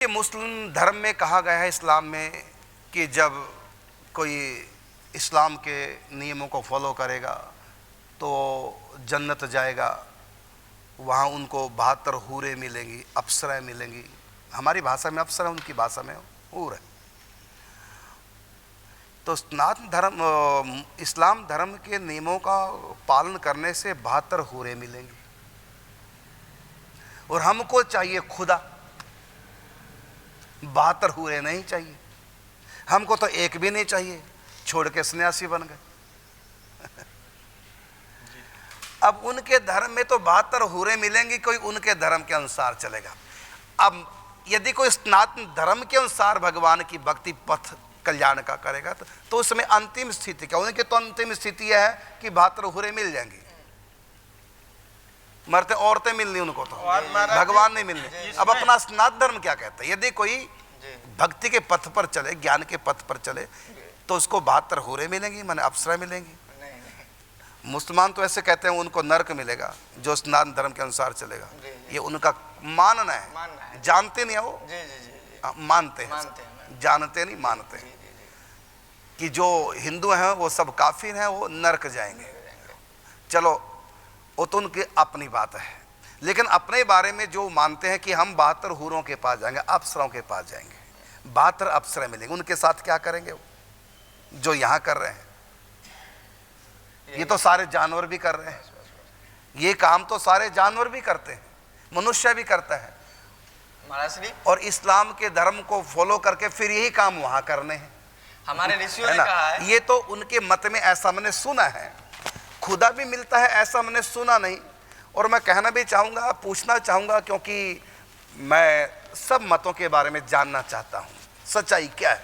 ये मुस्लिम धर्म में कहा गया है, इस्लाम में, कि जब कोई इस्लाम के नियमों को फॉलो करेगा तो जन्नत जाएगा, वहाँ उनको 72 हूरें मिलेंगी, अप्सराएं मिलेंगी। हमारी भाषा में अप्सरा, उनकी भाषा में हूर है। तो सनातन धर्म, इस्लाम धर्म के नियमों का पालन करने से 72 हूरें मिलेंगी। और हमको चाहिए खुदा, 72 हूरें नहीं चाहिए हमको, तो एक भी नहीं चाहिए, छोड़ के सन्यासी बन गए। अब उनके धर्म में तो 72 हूरें मिलेंगी, कोई उनके धर्म के अनुसार चलेगा। अब यदि कोई सनातन धर्म के अनुसार भगवान की भक्ति पथ कल्याण का करेगा तो उसमें अंतिम स्थिति क्या? उनकी तो अंतिम स्थिति यह है कि 72 हूरें मिल जाएंगी, मरते औरतें मिलनी उनको, तो भगवान नहीं मिलने। अब अपना सनातन धर्म क्या कहता है? यदि कोई भक्ति के पथ पर चले, ज्ञान के पथ पर चले, तो उसको 72 हूरें मिलेंगी, माने अप्सरा मिलेंगी। मुसलमान तो ऐसे कहते हैं उनको नरक मिलेगा जो सनातन धर्म के अनुसार चलेगा। ये उनका मानना है, जानते नहीं है वो, मानते हैं, जानते नहीं, मानते हैं कि जो हिंदू हैं वो सब काफिर हैं, वो नरक जाएंगे। चलो वो तो उनकी अपनी बात है, लेकिन अपने बारे में जो मानते हैं कि हम 72 हूरों के पास जाएंगे, अप्सराओं के पास जाएंगे, 72 अप्सरा मिलेंगे, उनके साथ क्या करेंगे वो जो यहाँ कर रहे हैं? ये तो सारे जानवर भी कर रहे हैं, ये काम तो सारे जानवर भी करते हैं, मनुष्य भी करता है। और इस्लाम के धर्म को फॉलो करके फिर यही काम वहाँ करने हैं। हमारे ऋषियों ने कहा है, ये तो उनके मत में ऐसा मैंने सुना है। खुदा भी मिलता है ऐसा मैंने सुना नहीं। और मैं कहना भी चाहूँगा, पूछना चाहूँगा, क्योंकि मैं सब मतों के बारे में जानना चाहता हूँ सच्चाई क्या है।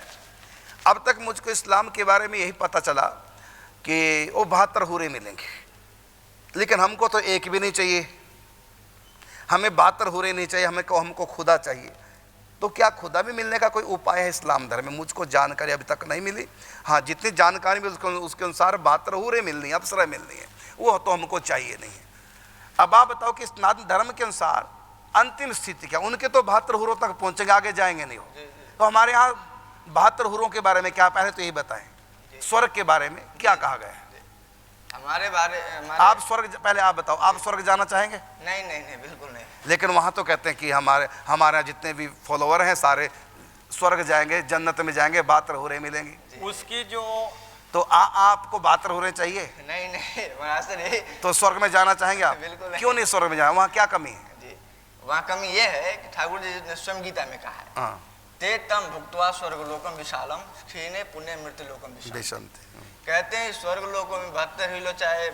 अब तक मुझको इस्लाम के बारे में यही पता चला कि वो 72 हूरें मिलेंगे, लेकिन हमको तो एक भी नहीं चाहिए, हमें 72 हूरें नहीं चाहिए, हमको खुदा चाहिए। तो क्या खुदा भी मिलने का कोई उपाय है इस्लाम धर्म में? मुझको जानकारी अभी तक नहीं मिली। हाँ, जितनी जानकारी मिली उसके अनुसार 72 हूरें मिलनी है, अप्सरा मिलनी है, वो तो हमको चाहिए नहीं है। अब आप बताओ कि सनातन धर्म के अनुसार अंतिम स्थिति क्या? उनके तो 72 हूरों तक पहुंचेंगे, आगे जाएंगे नहीं हो। तो हमारे यहाँ 72 हूरों के बारे में क्या? पहले तो यही बताएं, स्वर्ग के बारे में क्या कहा गया है? आप स्वर्ग, पहले आप बताओ, आप स्वर्ग जाना चाहेंगे? नहीं नहीं नहीं, बिल्कुल नहीं। लेकिन वहाँ तो कहते हैं कि हमारे यहाँ जितने भी फॉलोअर हैं सारे स्वर्ग जाएंगे, जन्नत में जाएंगे, 72 हूरें मिलेंगी। उसकी जो तो आपको 72 हूरें चाहिए? नहीं नहीं, वहाँ से नहीं। तो स्वर्ग में जाना चाहेंगे आप? बिल्कुल नहीं। क्यों नहीं स्वर्ग में जाए? वहाँ क्या कमी है? जी, वहाँ कमी ये है कि ठाकुर जी ने स्वयं गीता में कहा है, ते तम भुक्त्वा स्वर्गलोकम विशालम क्षीणे पुण्य मृत्यु लोकम विशालम। कहते हैं स्वर्ग लोकों में 72 ही लो, चाहे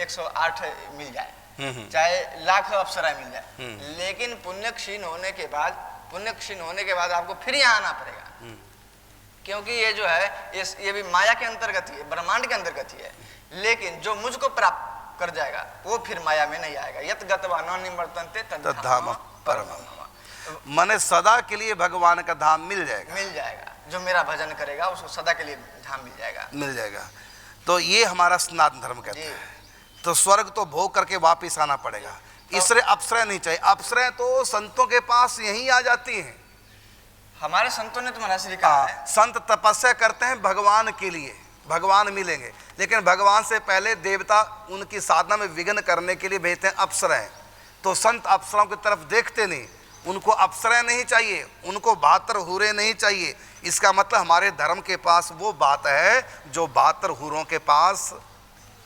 108 मिल जाए, चाहे लाख अप्सरा मिल जाए, लेकिन पुण्य क्षीण होने के बाद आपको फिर यहाँ आना पड़ेगा, क्योंकि ये जो है ये भी माया के अंतर्गत ही है, ब्रह्मांड के अंतर्गत ही है। लेकिन जो मुझको प्राप्त कर जाएगा वो फिर माया में नहीं आएगा। यत गत्वा न निवर्तन्ते तद्धाम परमम्। माने सदा के लिए भगवान का धाम मिल जाएगा, जो मेरा भजन करेगा उसको सदा के लिए धाम मिल जाएगा। तो ये हमारा सनातन धर्म कहता है। तो स्वर्ग तो भोग करके वापिस आना पड़ेगा, इसलिए अप्सरा नहीं चाहिए। अप्सरा तो संतों के पास यहीं आ जाती हैं। हमारे संतों ने तो महाराज कहा है, संत तपस्या करते हैं भगवान के लिए, भगवान मिलेंगे, लेकिन भगवान से पहले देवता उनकी साधना में विघ्न करने के लिए भेजते हैं अप्सराएं। तो संत अप्सराओं की तरफ देखते नहीं, उनको अप्सराएं नहीं चाहिए, उनको 72 हूरें नहीं चाहिए। इसका मतलब हमारे धर्म के पास वो बात है जो 72 हूरों के पास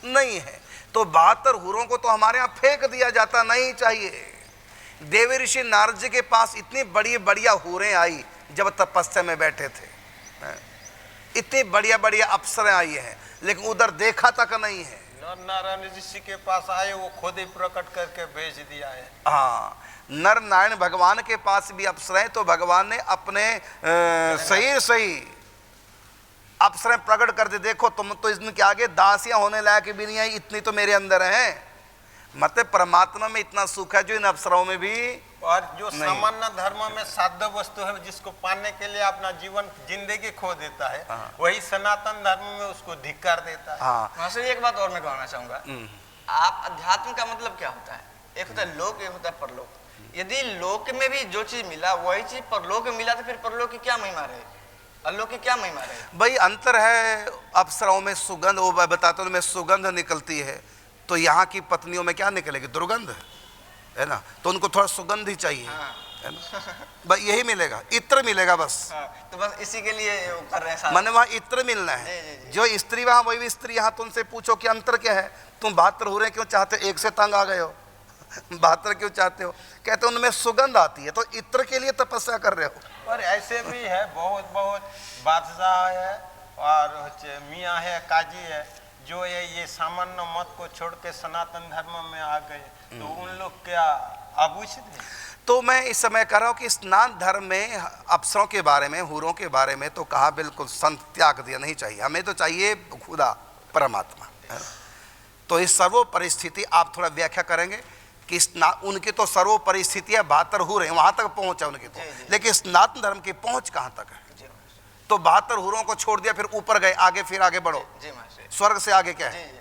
नहीं है। तो 72 हूरों को तो हमारे यहाँ फेंक दिया जाता, नहीं चाहिए। देव ऋषि नारद जी के पास इतनी बड़ी बढ़िया हूरें आई जब तपस्या में बैठे थे, इतनी बढ़िया बढ़िया अप्सराएं आई हैं, लेकिन उधर देखा तक नहीं है। नारायण ऋषि के पास आए, वो खुद ही प्रकट करके भेज दिया है। हाँ, नर नारायण भगवान के पास भी अप्सराएं, तो भगवान ने अपने सही अप्सराएं प्रकट कर दे। देखो तुम तो इनके आगे दासियां होने लायक भी नहीं है, इतनी तो मेरे अंदर है। मतलब परमात्मा में इतना सुख है जो इन अप्सराओं में भी। और जो सामान्य धर्म में साध्य वस्तु है, जिसको पाने के लिए अपना जीवन जिंदगी खो देता है, वही सनातन धर्म में उसको धिक्कार देता है। हाँ, एक बात और मैं कहना चाहूंगा, आप अध्यात्म का मतलब क्या होता है? एक होता है लोक, एक होता है परलोक। यदि लोक में भी जो चीज मिला वही चीज परलोक में मिला तो फिर परलोक की क्या महिमा रहे, अल्लोक की क्या महिमा रहे? भाई अंतर है, अप्सराओं में सुगंध, वो बताता हूँ मैं, सुगंध निकलती है, तो यहाँ की पत्नियों में क्या निकलेगी? दुर्गंध, है ना? तो उनको थोड़ा सुगंध ही चाहिए, है ना? बस यही मिलेगा, इत्र मिलेगा बस। तो बस इसी के लिए वो कर रहे हैं, मैंने वहाँ इत्र मिलना है। जो स्त्री वहाँ वही भी स्त्री यहाँ, तुमसे पूछो कि अंतर क्या है? तुम 72 हो रहे क्यों चाहते हो? एक से तंग आ गए हो, 72 क्यों चाहते हो? कहते उनमें सुगंध आती है, तो इत्र के लिए तपस्या कर रहे हो। और ऐसे भी है, बहुत बहुत बादशाह है और मियाँ है, काजी है, जो ये सामान्य मत को छोड़ के सनातन धर्म में आ गए, तो उन लोग क्या अभूषित है? तो मैं इस समय कह रहा हूँ कि स्नान धर्म में अप्सरों के बारे में, हूरों के बारे में तो कहा बिल्कुल संत त्याग दिया नहीं चाहिए, हमें तो चाहिए खुदा परमात्मा, है ना? तो इस सर्व परिस्थिति आप थोड़ा व्याख्या करेंगे कि उनकी तो सर्व परिस्थिति है, 72 हूर हैं, वहां तक पहुंच है उनकी तो, लेकिन स्नातन धर्म की पहुंच कहां तक है? तो 72 हूरों को छोड़ दिया, फिर ऊपर गए, आगे फिर आगे बढ़ो, स्वर्ग से आगे क्या है?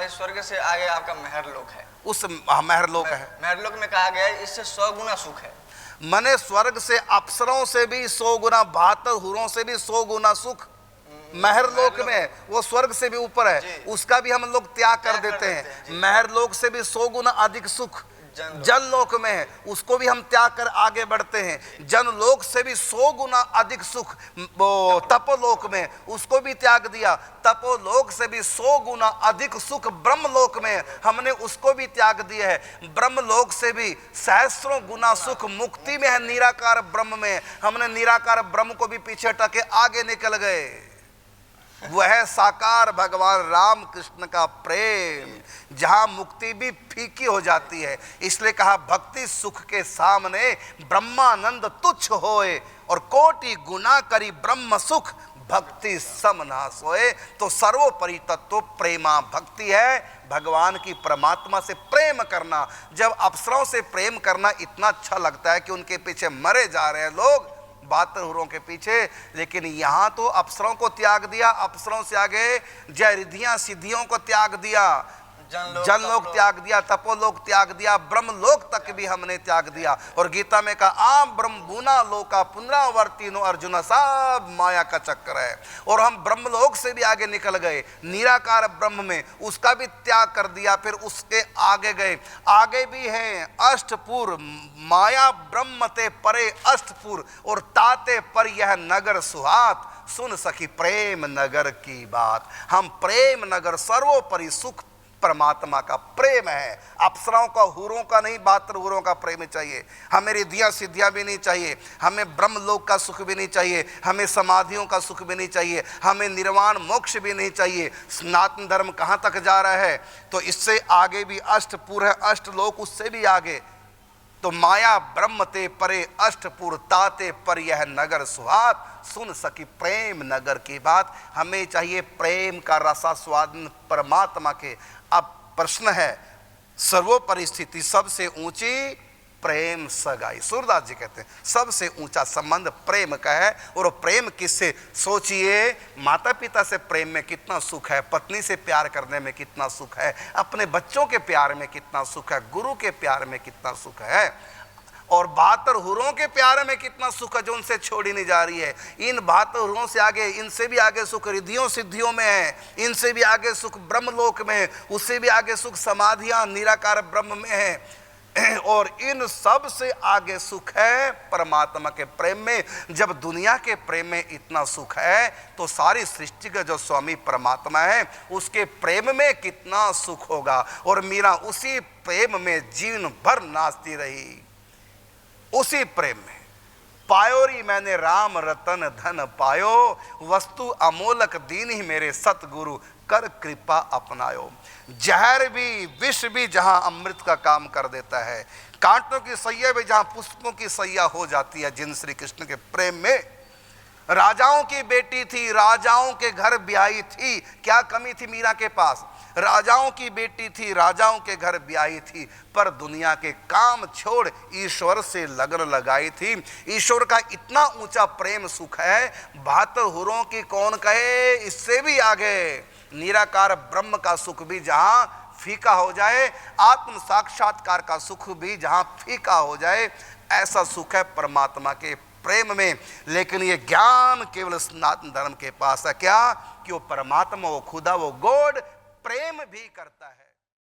स्वर्ग से आगे आपका महरलोक है, उस महरलोक है। महरलोक में कहा गया है इससे 100 गुना सुख है। मने स्वर्ग से अप्सरों से भी 100 गुना, 72 हूरों से भी 100 गुना सुख महरलोक में, वो स्वर्ग से भी ऊपर है, उसका भी हम लोग त्याग कर देते हैं। महरलोक से भी 100 गुना अधिक सुख जनलोक में है, उसको भी हम त्याग कर आगे बढ़ते हैं। जनलोक से भी 100 गुना अधिक सुख वो तपोलोक में, उसको भी त्याग दिया। तपोलोक से भी 100 गुना अधिक सुख ब्रह्मलोक में, हमने उसको भी त्याग दिया है। ब्रह्मलोक से भी सहस्रों गुना सुख मुक्ति में है, निराकार ब्रह्म में, हमने निराकार ब्रह्म को भी पीछे हटा के आगे निकल गए। वह साकार भगवान राम कृष्ण का प्रेम, जहां मुक्ति भी फीकी हो जाती है। इसलिए कहा भक्ति सुख के सामने ब्रह्मानंद तुच्छ होए, और कोटि गुना करी ब्रह्म सुख भक्ति सम ना सोए। तो सर्वोपरि तत्व प्रेमा भक्ति है, भगवान की परमात्मा से प्रेम करना। जब अप्सरों से प्रेम करना इतना अच्छा लगता है कि उनके पीछे मरे जा रहे हैं लोग 72 हूरों के पीछे, लेकिन यहाँ तो अप्सरों को त्याग दिया, अप्सरों से आगे जय रिद्धियां सिद्धियों को त्याग दिया, जनलोक त्याग दिया, तपोलोक त्याग दिया, ब्रह्मलोक तक भी हमने त्याग दिया। और गीता में कहा आम ब्रह्म बुना लोका पुनरावर्ती नो अर्जुन, सब माया का चक्कर है। और हम ब्रह्मलोक से भी आगे निकल गए, निराकार ब्रह्म में, उसका भी त्याग कर दिया, फिर उसके आगे गए। आगे भी हैं अष्टपुर, माया ब्रह्म ते परे अष्टपुर, और ताते पर यह नगर सुहात, सुन सखी प्रेम नगर की बात। हम प्रेम नगर, सर्वोपरि सुख परमात्मा का प्रेम है। अप्सराओं का, हूरों का नहीं, 72 हूरों का प्रेम चाहिए हमें। रिद्धियां सिद्धियां भी नहीं चाहिए हमें, ब्रह्मलोक का सुख भी नहीं चाहिए हमें, समाधियों का सुख भी नहीं चाहिए हमें, निर्वाण मोक्ष भी नहीं चाहिए। सनातन धर्म कहां तक जा रहा है? तो इससे आगे भी अष्टपुर है, अष्टलोक उससे भी आगे। तो माया ब्रह्म ते परे अष्टपुर, ताते पर यह नगर सुहात, सुन सकी प्रेम नगर की बात। हमें चाहिए प्रेम का रसास्वादन परमात्मा के। अब प्रश्न है, सर्वोपरि स्थिति सबसे ऊंची प्रेम सगाई। सूरदास जी कहते हैं सबसे ऊंचा संबंध प्रेम का है। और प्रेम किससे? सोचिए, माता पिता से प्रेम में कितना सुख है, पत्नी से प्यार करने में कितना सुख है, अपने बच्चों के प्यार में कितना सुख है, गुरु के प्यार में कितना सुख है, और 72 हूरों के प्यार में कितना सुख है जो उनसे छोड़ी नहीं जा रही है। इन 72 हूरों से आगे, इनसे भी आगे सुख रिद्धियों सिद्धियों में है, इनसे भी आगे सुख ब्रह्मलोक में है, उससे भी आगे सुख समाधियां निराकार ब्रह्म में है, और इन सब से आगे सुख है परमात्मा के प्रेम में। जब दुनिया के प्रेम में इतना सुख है, तो सारी सृष्टि का जो स्वामी परमात्मा है उसके प्रेम में कितना सुख होगा। और मीरा उसी प्रेम में जीवन भर नाचती रही, उसी प्रेम में। पायोरी मैंने राम रतन धन पायो, वस्तु अमोलक दीन ही मेरे सतगुरु, कर कृपा अपनायो। जहर भी, विष भी जहां अमृत का काम कर देता है, कांटों की सैया भी जहां पुष्पों की सैया हो जाती है जिन श्री कृष्ण के प्रेम में। राजाओं की बेटी थी, राजाओं के घर ब्याही थी, क्या कमी थी मीरा के पास? राजाओं की बेटी थी, राजाओं के घर ब्याही थी, पर दुनिया के काम छोड़ ईश्वर से लगन लगाई थी। ईश्वर का इतना ऊंचा प्रेम सुख है, 72 हूरों की कौन कहे, इससे भी आगे निराकार ब्रह्म का सुख भी जहां फीका हो जाए, आत्म साक्षात्कार का सुख भी जहां फीका हो जाए, ऐसा सुख है परमात्मा के प्रेम में। लेकिन ये ज्ञान केवल सनातन धर्म के पास है क्या, कि वो परमात्मा, वो खुदा, वो गॉड प्रेम भी करता है।